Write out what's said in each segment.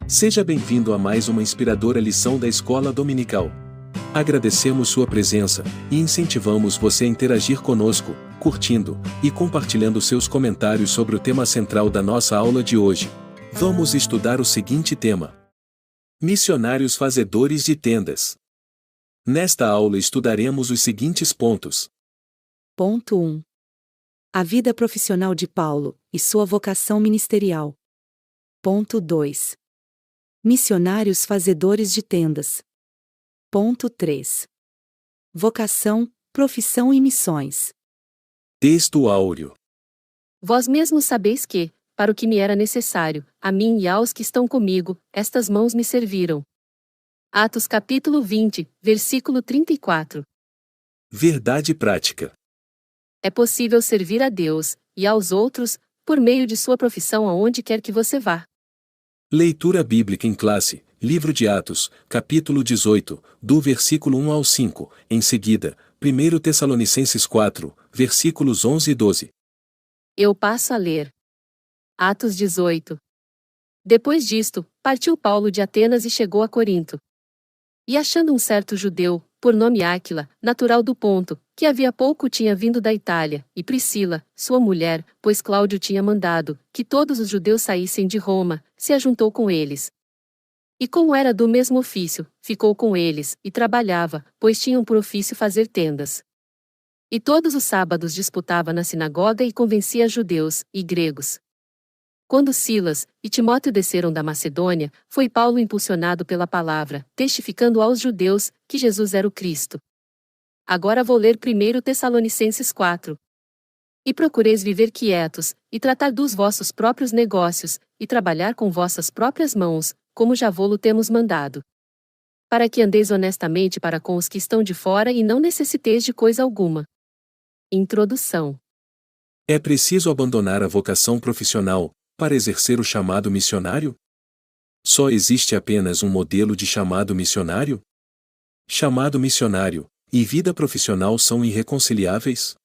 Seja bem-vindo a mais uma inspiradora lição da Escola Dominical. Agradecemos sua presença e incentivamos você a interagir conosco, curtindo e compartilhando seus comentários sobre o tema central da nossa aula de hoje. Vamos estudar o seguinte tema: missionários fazedores de tendas. Nesta aula estudaremos os seguintes pontos. Ponto 1. A vida profissional de Paulo e sua vocação ministerial. Ponto 2. Missionários fazedores de tendas. Ponto 3. Vocação, profissão e missões. Texto áureo. Vós mesmos sabeis que, para o que me era necessário, a mim e aos que estão comigo, estas mãos me serviram. Atos capítulo 20, versículo 34. Verdade prática. É possível servir a Deus, e aos outros, por meio de sua profissão aonde quer que você vá. Leitura bíblica em classe, livro de Atos, capítulo 18, do versículo 1 ao 5, em seguida, 1 Tessalonicenses 4, versículos 11 e 12. Eu passo a ler. Atos 18. Depois disto, partiu Paulo de Atenas e chegou a Corinto. E achando um certo judeu, por nome Áquila, natural do Ponto, que havia pouco tinha vindo da Itália, e Priscila, sua mulher, pois Cláudio tinha mandado que todos os judeus saíssem de Roma, se ajuntou com eles. E como era do mesmo ofício, ficou com eles, e trabalhava, pois tinham por ofício fazer tendas. E todos os sábados disputava na sinagoga e convencia judeus e gregos. Quando Silas e Timóteo desceram da Macedônia, foi Paulo impulsionado pela palavra, testificando aos judeus que Jesus era o Cristo. Agora vou ler 1 Tessalonicenses 4. E procureis viver quietos, e tratar dos vossos próprios negócios, e trabalhar com vossas próprias mãos, como já vô-lo temos mandado. Para que andeis honestamente para com os que estão de fora e não necessiteis de coisa alguma. Introdução. É preciso abandonar a vocação profissional para exercer o chamado missionário? Só existe apenas um modelo de chamado missionário? Chamado missionário e vida profissional são irreconciliáveis?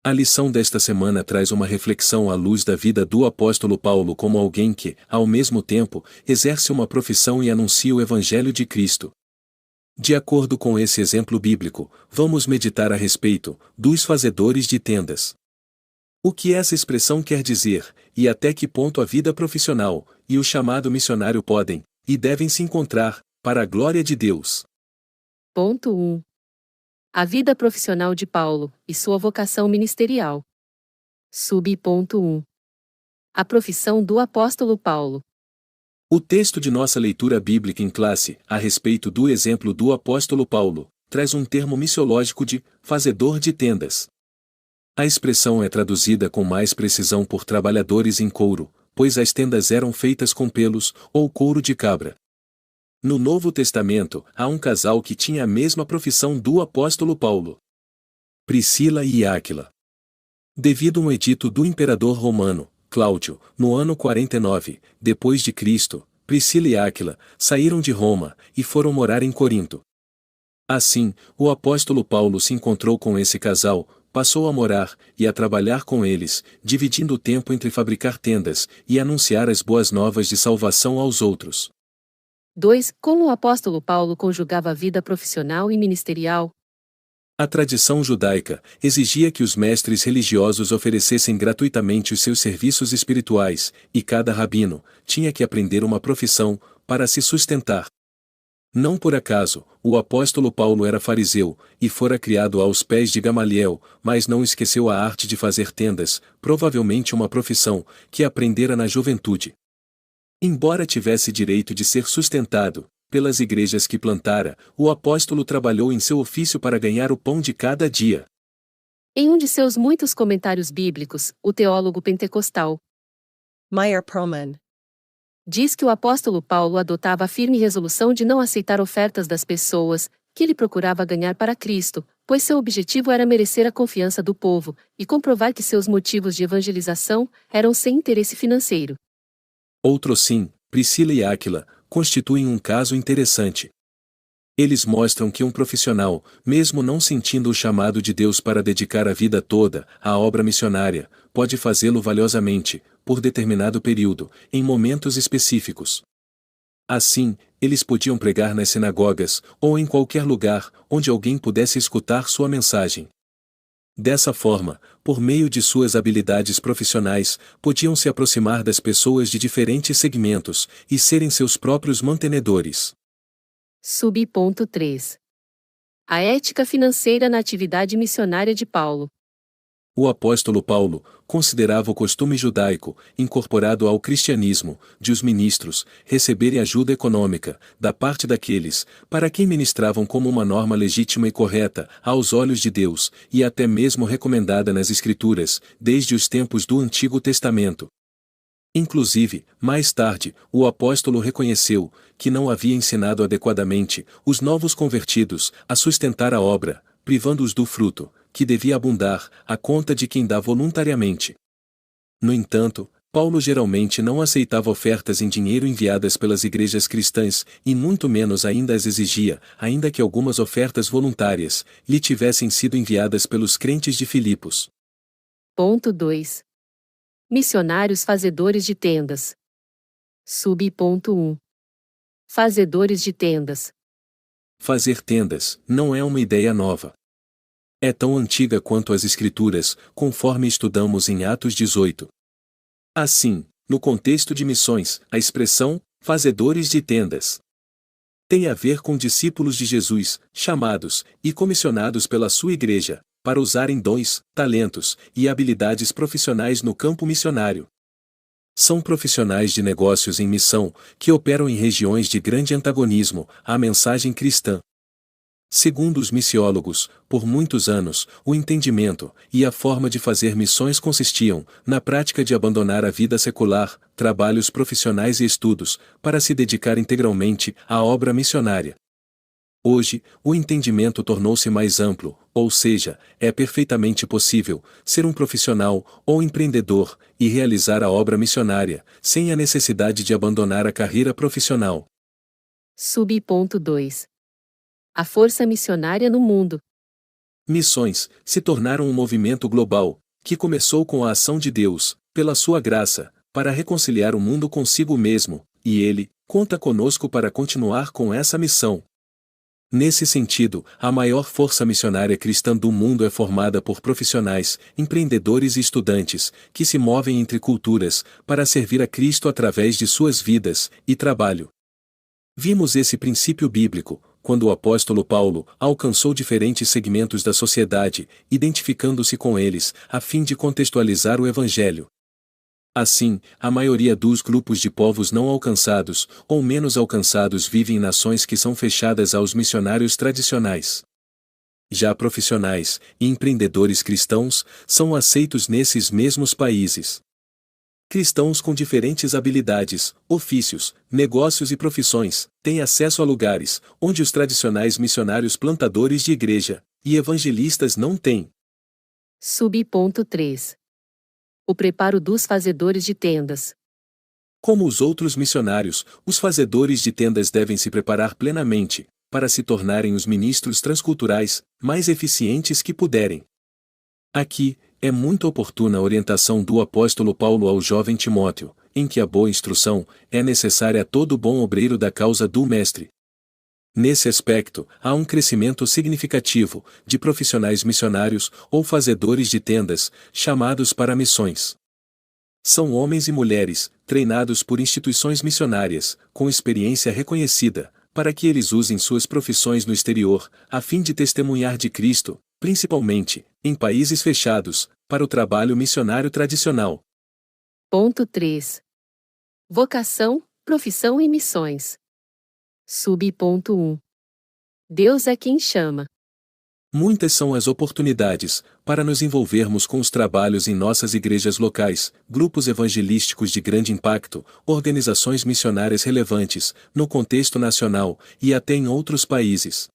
A lição desta semana traz uma reflexão à luz da vida do apóstolo Paulo como alguém que, ao mesmo tempo, exerce uma profissão e anuncia o Evangelho de Cristo. De acordo com esse exemplo bíblico, vamos meditar a respeito dos fazedores de tendas. O que essa expressão quer dizer, e até que ponto a vida profissional e o chamado missionário podem e devem se encontrar, para a glória de Deus. Ponto 1. A vida profissional de Paulo e sua vocação ministerial. Subponto 1. A profissão do apóstolo Paulo. O texto de nossa leitura bíblica em classe, a respeito do exemplo do apóstolo Paulo, traz um termo missiológico de fazedor de tendas. A expressão é traduzida com mais precisão por trabalhadores em couro, pois as tendas eram feitas com pelos ou couro de cabra. No Novo Testamento, há um casal que tinha a mesma profissão do apóstolo Paulo: Priscila e Áquila. Devido a um edito do imperador romano, Cláudio, no ano 49, depois de Cristo, Priscila e Áquila saíram de Roma e foram morar em Corinto. Assim, o apóstolo Paulo se encontrou com esse casal, passou a morar e a trabalhar com eles, dividindo o tempo entre fabricar tendas e anunciar as boas novas de salvação aos outros. 2. Como o apóstolo Paulo conjugava a vida profissional e ministerial? A tradição judaica exigia que os mestres religiosos oferecessem gratuitamente os seus serviços espirituais, e cada rabino tinha que aprender uma profissão para se sustentar. Não por acaso, o apóstolo Paulo era fariseu, e fora criado aos pés de Gamaliel, mas não esqueceu a arte de fazer tendas, provavelmente uma profissão que aprendera na juventude. Embora tivesse direito de ser sustentado pelas igrejas que plantara, o apóstolo trabalhou em seu ofício para ganhar o pão de cada dia. Em um de seus muitos comentários bíblicos, o teólogo pentecostal Meyer Proman diz que o apóstolo Paulo adotava a firme resolução de não aceitar ofertas das pessoas, que ele procurava ganhar para Cristo, pois seu objetivo era merecer a confiança do povo, e comprovar que seus motivos de evangelização eram sem interesse financeiro. Outro sim, Priscila e Áquila, constituem um caso interessante. Eles mostram que um profissional, mesmo não sentindo o chamado de Deus para dedicar a vida toda à obra missionária, pode fazê-lo valiosamente, por determinado período, em momentos específicos. Assim, eles podiam pregar nas sinagogas, ou em qualquer lugar, onde alguém pudesse escutar sua mensagem. Dessa forma, por meio de suas habilidades profissionais, podiam se aproximar das pessoas de diferentes segmentos, e serem seus próprios mantenedores. Subponto 3. A ética financeira na atividade missionária de Paulo. O apóstolo Paulo considerava o costume judaico, incorporado ao cristianismo, de os ministros receberem ajuda econômica, da parte daqueles, para quem ministravam como uma norma legítima e correta, aos olhos de Deus, e até mesmo recomendada nas Escrituras, desde os tempos do Antigo Testamento. Inclusive, mais tarde, o apóstolo reconheceu que não havia ensinado adequadamente os novos convertidos a sustentar a obra, privando-os do fruto, que devia abundar, à conta de quem dá voluntariamente. No entanto, Paulo geralmente não aceitava ofertas em dinheiro enviadas pelas igrejas cristãs, e muito menos ainda as exigia, ainda que algumas ofertas voluntárias lhe tivessem sido enviadas pelos crentes de Filipos. Ponto 2. Missionários fazedores de tendas. Subponto 1. Fazedores de tendas. Fazer tendas não é uma ideia nova. É tão antiga quanto as Escrituras, conforme estudamos em Atos 18. Assim, no contexto de missões, a expressão fazedores de tendas tem a ver com discípulos de Jesus, chamados e comissionados pela sua igreja, para usarem dons, talentos e habilidades profissionais no campo missionário. São profissionais de negócios em missão, que operam em regiões de grande antagonismo à mensagem cristã. Segundo os missiólogos, por muitos anos, o entendimento e a forma de fazer missões consistiam, na prática de abandonar a vida secular, trabalhos profissionais e estudos, para se dedicar integralmente à obra missionária. Hoje, o entendimento tornou-se mais amplo, ou seja, é perfeitamente possível ser um profissional ou empreendedor e realizar a obra missionária, sem a necessidade de abandonar a carreira profissional. Subponto 2. A força missionária no mundo. Missões se tornaram um movimento global, que começou com a ação de Deus, pela sua graça, para reconciliar o mundo consigo mesmo, e Ele conta conosco para continuar com essa missão. Nesse sentido, a maior força missionária cristã do mundo é formada por profissionais, empreendedores e estudantes, que se movem entre culturas, para servir a Cristo através de suas vidas e trabalho. Vimos esse princípio bíblico, quando o apóstolo Paulo alcançou diferentes segmentos da sociedade, identificando-se com eles, a fim de contextualizar o Evangelho. Assim, a maioria dos grupos de povos não alcançados, ou menos alcançados, vivem em nações que são fechadas aos missionários tradicionais. Já profissionais e empreendedores cristãos são aceitos nesses mesmos países. Cristãos com diferentes habilidades, ofícios, negócios e profissões têm acesso a lugares onde os tradicionais missionários plantadores de igreja e evangelistas não têm. Subponto 3. O preparo dos fazedores de tendas. Como os outros missionários, os fazedores de tendas devem se preparar plenamente, para se tornarem os ministros transculturais mais eficientes que puderem. Aqui, é muito oportuna a orientação do apóstolo Paulo ao jovem Timóteo, em que a boa instrução é necessária a todo bom obreiro da causa do Mestre. Nesse aspecto, há um crescimento significativo de profissionais missionários ou fazedores de tendas, chamados para missões. São homens e mulheres, treinados por instituições missionárias, com experiência reconhecida, para que eles usem suas profissões no exterior, a fim de testemunhar de Cristo, principalmente, em países fechados, para o trabalho missionário tradicional. Ponto 3. Vocação, profissão e missões. Subponto 1. Deus é quem chama. Muitas são as oportunidades para nos envolvermos com os trabalhos em nossas igrejas locais, grupos evangelísticos de grande impacto, organizações missionárias relevantes, no contexto nacional e até em outros países.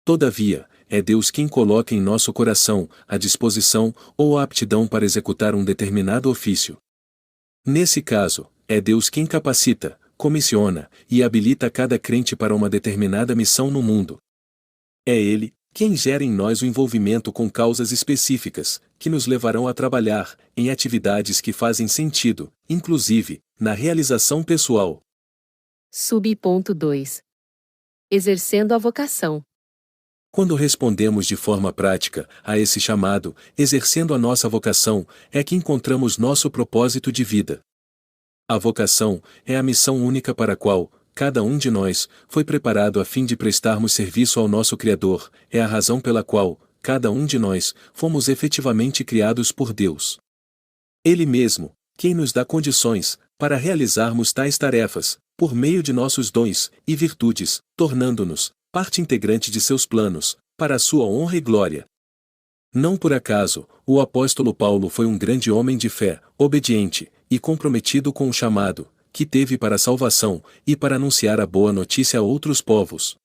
Todavia, é Deus quem coloca em nosso coração a disposição ou a aptidão para executar um determinado ofício. Nesse caso, é Deus quem capacita, comissiona e habilita cada crente para uma determinada missão no mundo. É Ele quem gera em nós o envolvimento com causas específicas, que nos levarão a trabalhar em atividades que fazem sentido, inclusive na realização pessoal. Sub-ponto 2. Exercendo a vocação. Quando respondemos de forma prática a esse chamado, exercendo a nossa vocação, é que encontramos nosso propósito de vida. A vocação é a missão única para a qual cada um de nós foi preparado a fim de prestarmos serviço ao nosso Criador, é a razão pela qual cada um de nós fomos efetivamente criados por Deus. Ele mesmo, quem nos dá condições para realizarmos tais tarefas, por meio de nossos dons e virtudes, tornando-nos parte integrante de seus planos, para a sua honra e glória. Não por acaso, o apóstolo Paulo foi um grande homem de fé, obediente e comprometido com o chamado que teve para a salvação e para anunciar a boa notícia a outros povos.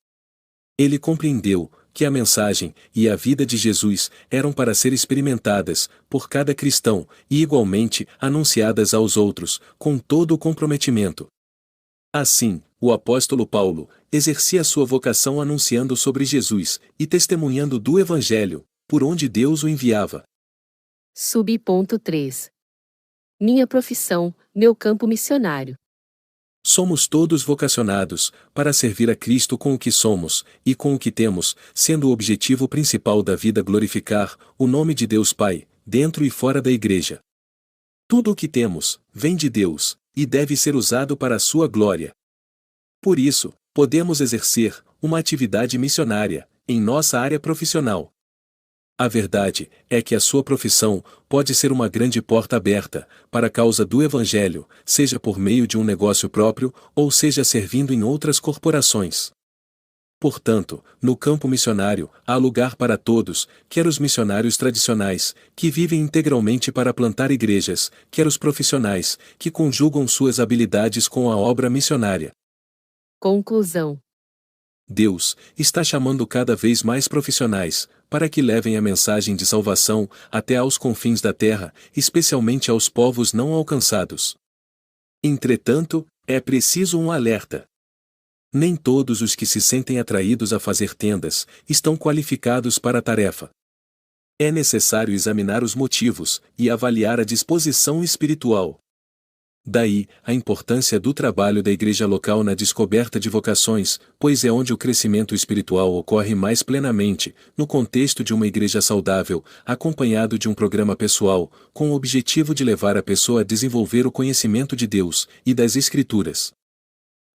Ele compreendeu que a mensagem e a vida de Jesus eram para ser experimentadas por cada cristão e igualmente anunciadas aos outros, com todo o comprometimento. Assim, o apóstolo Paulo exercia sua vocação anunciando sobre Jesus e testemunhando do Evangelho, por onde Deus o enviava. Sub-ponto 3. Minha profissão, meu campo missionário. Somos todos vocacionados para servir a Cristo com o que somos e com o que temos, sendo o objetivo principal da vida glorificar o nome de Deus Pai, dentro e fora da Igreja. Tudo o que temos vem de Deus e deve ser usado para a sua glória. Por isso, podemos exercer uma atividade missionária em nossa área profissional. A verdade é que a sua profissão pode ser uma grande porta aberta para a causa do Evangelho, seja por meio de um negócio próprio, ou seja servindo em outras corporações. Portanto, no campo missionário, há lugar para todos, quer os missionários tradicionais, que vivem integralmente para plantar igrejas, quer os profissionais, que conjugam suas habilidades com a obra missionária. Conclusão. Deus está chamando cada vez mais profissionais, para que levem a mensagem de salvação até aos confins da terra, especialmente aos povos não alcançados. Entretanto, é preciso um alerta. Nem todos os que se sentem atraídos a fazer tendas estão qualificados para a tarefa. É necessário examinar os motivos e avaliar a disposição espiritual. Daí, a importância do trabalho da igreja local na descoberta de vocações, pois é onde o crescimento espiritual ocorre mais plenamente, no contexto de uma igreja saudável, acompanhado de um programa pessoal, com o objetivo de levar a pessoa a desenvolver o conhecimento de Deus e das Escrituras.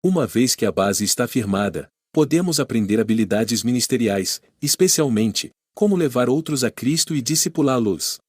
Uma vez que a base está firmada, podemos aprender habilidades ministeriais, especialmente, como levar outros a Cristo e discipulá-los.